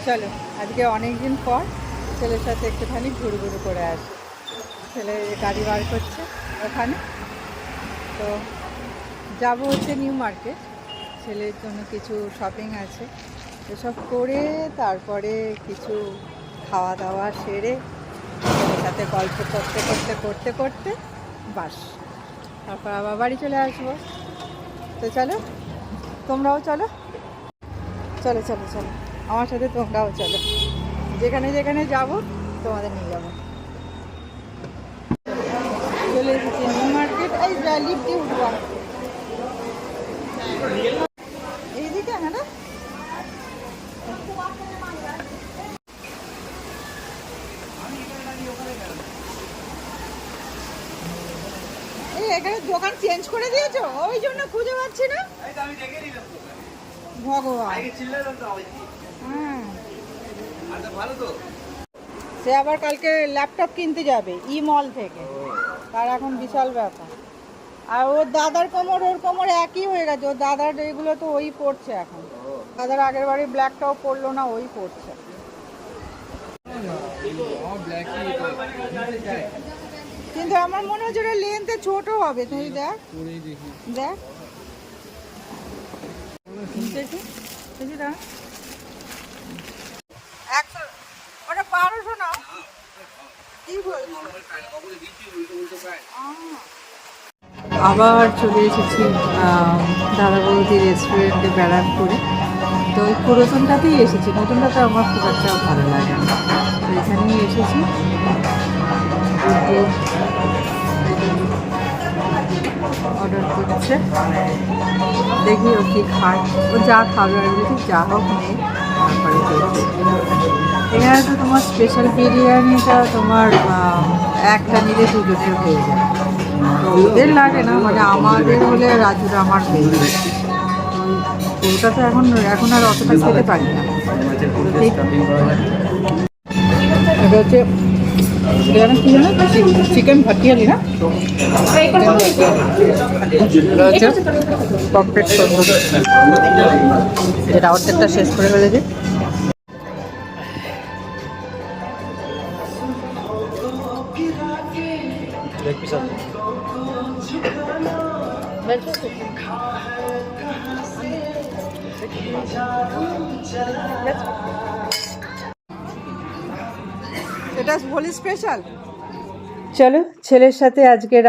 চলো আজকে অনেকদিন পর ছেলের সাথে একটুখানি ঘুরঘুর করে আসি। ছেলে গাড়ি বার করছে ওখানে, তো যাবো হচ্ছে নিউ মার্কেট। ছেলের জন্য কিছু শপিং আছে, এসব করে তারপরে কিছু খাওয়া দাওয়া সেরে ছেলের সাথে গল্প করতে করতে করতে করতে বাস তারপর আবার বাড়ি চলে আসবো। তো চলো তোমরাও চলো, চলো চলো চলো আমার সাথে তোমরাও চলো, যেখানে যেখানে যাবো তোমাদের নিয়ে যাবো। চলে এসেছি নিউ মার্কেট। এই লিফট দিয়ে উঠবো এইদিকে, হ্যাঁ না এই এখানে দোকান চেঞ্জ করে দিয়েছো, ওই জন্য খুঁজে পাচ্ছি না। ভগবান, হ্যাঁ সে আবার কালকে ল্যাপটপ কিনতে যাবে ই মল থেকে, তার এখন বিশাল ব্যাপার। আর ওর দাদার কোমর ওর কোমর একই হয়ে গেছে, ওর দাদার এগুলো তো ওই পড়ছে এখন। দাদার আগের বাড়ি ব্ল্যাকটাও পড়লো না, ওই পড়ছে। কিন্তু আমার মনে হচ্ছে ওটা লেন্থে ছোট হবে, তুই দেখ দেখ দেখি দেখি দাঁড়া, 1200 না কি বলছো? আবার চলে এসেছি দাদা বৌদি রেস্টুরেন্টে ব্যারাকপুরে। তো ওই পুরাতনটাতেই এসেছি, নতুনটাতে আমার খুব একটা ভালো লাগে না, তো এখানেই এসেছি। অর্ডার করছে, দেখি ও কি খায়, ও যা খাবে আর দেখি যা হোক নেই। তারপরে এখানে তো তোমার স্পেশাল বিরিয়ানিটা তোমার একটা নিলে দুজনের হয়ে যায়, ওদের লাগে না, মানে আমাদের হলে রাজুরা আমার হয়ে যায়। পুরোটা তো এখন আর অতটা খেতে পারি না। এটা হচ্ছে কি জানো, চিকেন ভাটিয়ালি না, পকেট যেটা অর্ধেকটা শেষ করে ফেলেছি। এটা হোলি স্পেশাল। চলো ছেলের সাথে আজকে